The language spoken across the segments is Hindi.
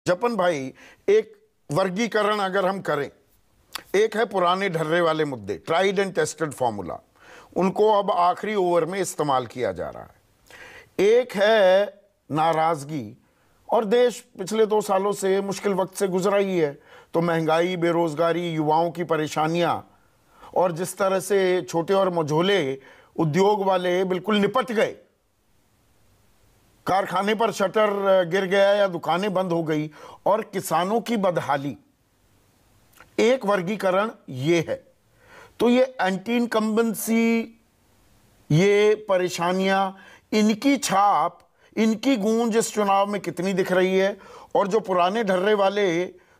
जपन भाई, एक वर्गीकरण अगर हम करें, एक है पुराने ढर्रे वाले मुद्दे, ट्राइड एंड टेस्टेड फॉर्मूला, उनको अब आखिरी ओवर में इस्तेमाल किया जा रहा है। एक है नाराजगी, और देश पिछले 2 सालों से मुश्किल वक्त से गुजरा ही है, तो महंगाई, बेरोजगारी, युवाओं की परेशानियां, और जिस तरह से छोटे और मझोले उद्योग वाले बिल्कुल निपट गए, कारखाने पर शटर गिर गया या दुकानें बंद हो गई, और किसानों की बदहाली, एक वर्गीकरण ये है। तो ये एंटी इनकम्बेंसी, ये परेशानियां, इनकी छाप, इनकी गूंज इस चुनाव में कितनी दिख रही है, और जो पुराने ढर्रे वाले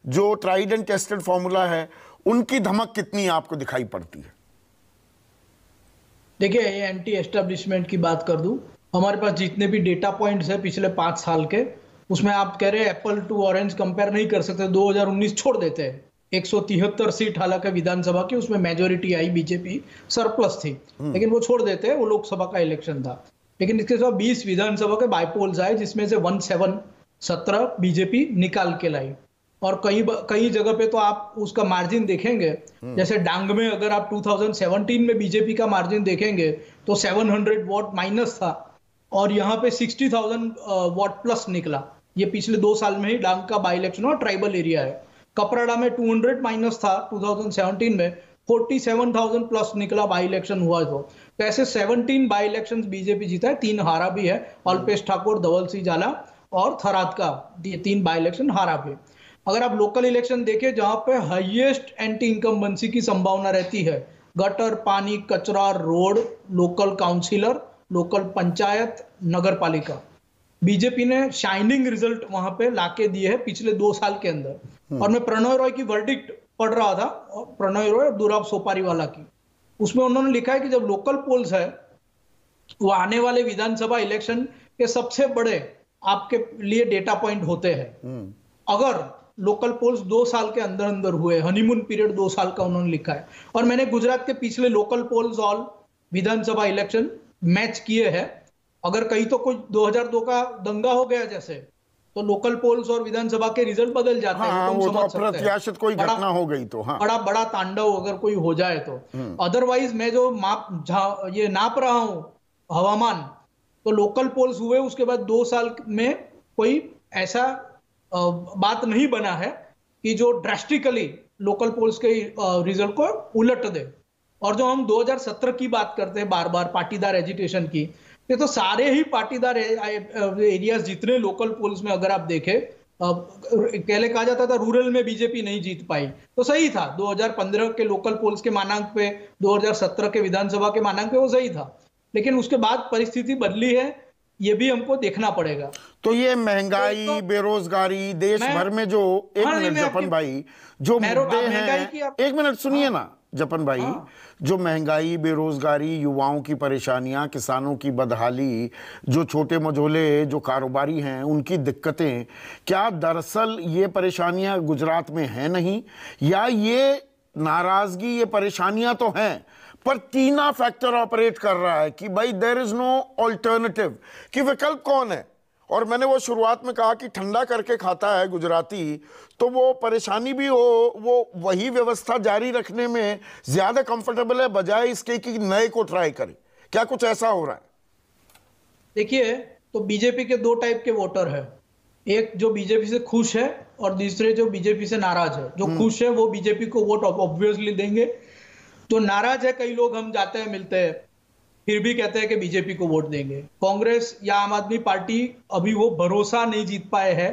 जो ट्राइड एंड टेस्टेड फॉर्मूला है, उनकी धमक कितनी आपको दिखाई पड़ती है? देखिए, ये एंटी एस्टेब्लिशमेंट की बात कर दूं, हमारे पास जितने भी डेटा पॉइंट्स है पिछले 5 साल के, उसमें आप कह रहे हैं एप्पल टू ऑरेंज कंपेयर नहीं कर सकते, 2019 छोड़ देते हैं। 173 सीट हालांकि विधानसभा की, उसमें मेजोरिटी आई, बीजेपी सरप्लस थी, लेकिन वो छोड़ देते हैं, वो लोकसभा का इलेक्शन था। लेकिन इसके साथ 20 विधानसभा के बाइपोल्स आए, जिसमें से 17 बीजेपी निकाल के लाई, और कई जगह पे तो आप उसका मार्जिन देखेंगे, जैसे डांग में अगर आप 2017 में बीजेपी का मार्जिन देखेंगे तो 700 वोट माइनस था, और यहाँ पे 60,000 वोट प्लस निकला। ये पिछले 2 साल में ही डांग का बाई इलेक्शन और ट्राइबल एरिया है। कपराड़ा में 200 माइनस था 2017 में, 47,000 प्लस निकला बाई इलेक्शन हुआ। तो ऐसे 17 बाई इलेक्शन बीजेपी जीता है, 3 हारा भी है, अल्पेश ठाकुर, धवल सिंह झाला और थराद का 3 बाई इलेक्शन हारा भी। अगर आप लोकल इलेक्शन देखें, जहां पे हाईएस्ट एंटी इनकम्बेंसी की संभावना रहती है, गटर, पानी, कचरा, road, local councillor, local panchayat, नगर पालिका, बीजेपी ने शाइनिंग रिजल्ट वहां पे लाके दिए हैं पिछले 2 साल के अंदर। और मैं प्रणय रॉय की वर्डिक्ट पढ़ रहा था, और प्रणय रॉय दुराब सोपारीवाला की, उसमें उन्होंने लिखा है कि जब लोकल पोल्स है, वो आने वाले विधानसभा इलेक्शन के सबसे बड़े आपके लिए डेटा पॉइंट होते हैं। अगर लोकल पोल्स 2 साल के अंदर अंदर हुए, हनीमून पीरियड 2 साल का उन्होंने लिखा है, और मैंने गुजरात के पिछले लोकल पोल्स ऑल विधानसभा इलेक्शन मैच किए हैं। अगर कहीं तो कोई 2002 का दंगा हो गया जैसे, तो लोकल पोल्स और विधानसभा के रिजल्ट बदल जाते हैं। हाँ, वो तो अप्रत्याशित कोई घटना हो गई तो, हाँ, बड़ा तांडव अगर कोई हो जाए तो। अदरवाइज मैं जो ये नाप रहा हूं हवामान, तो लोकल पोल्स हुए उसके बाद 2 साल में कोई ऐसा बात नहीं बना है कि जो ड्रास्टिकली लोकल पोल्स के रिजल्ट को उलट दे। और जो हम 2017 की बात करते हैं बार बार पाटीदार एजिटेशन की, ये तो सारे ही पाटीदार एरियाज जितने लोकल पोल्स में अगर आप देखें, पहले कहा जाता था रूरल में बीजेपी नहीं जीत पाई, तो सही था। 2015 के लोकल पोल्स के मानांक पे, 2017 के विधानसभा के मानांक पे वो सही था, लेकिन उसके बाद परिस्थिति बदली है, ये भी हमको देखना पड़ेगा। तो ये महंगाई, बेरोजगारी, देश भर में जो, एक मिनट जपन भाई, जो मुद्दे हैं, एक मिनट सुनिए ना जपन भाई, जो महंगाई, बेरोजगारी, युवाओं की परेशानियां, किसानों की बदहाली, जो छोटे मझोले जो कारोबारी हैं उनकी दिक्कतें, क्या दरअसल ये परेशानियां गुजरात में हैं नहीं, या ये नाराजगी, ये परेशानियां तो हैं, पर तीना फैक्टर ऑपरेट कर रहा है कि भाई देयर इज नो ऑल्टरनेटिव, कि विकल्प कौन है? और मैंने वो शुरुआत में कहा कि ठंडा करके खाता है गुजराती, तो वो परेशानी भी हो, वो वही व्यवस्था जारी रखने में ज्यादा कंफर्टेबल है, बजाय इसके कि नए को ट्राई करे। क्या कुछ ऐसा हो रहा है? देखिए, तो बीजेपी के 2 टाइप के वोटर है, एक जो बीजेपी से खुश है और दूसरे जो बीजेपी से नाराज है। जो खुश है वो बीजेपी को वोट ऑब्वियसली देंगे, जो नाराज है, कई लोग हम जाते हैं मिलते हैं, फिर भी कहते हैं कि बीजेपी को वोट देंगे। कांग्रेस या आम आदमी पार्टी अभी वो भरोसा नहीं जीत पाए हैं।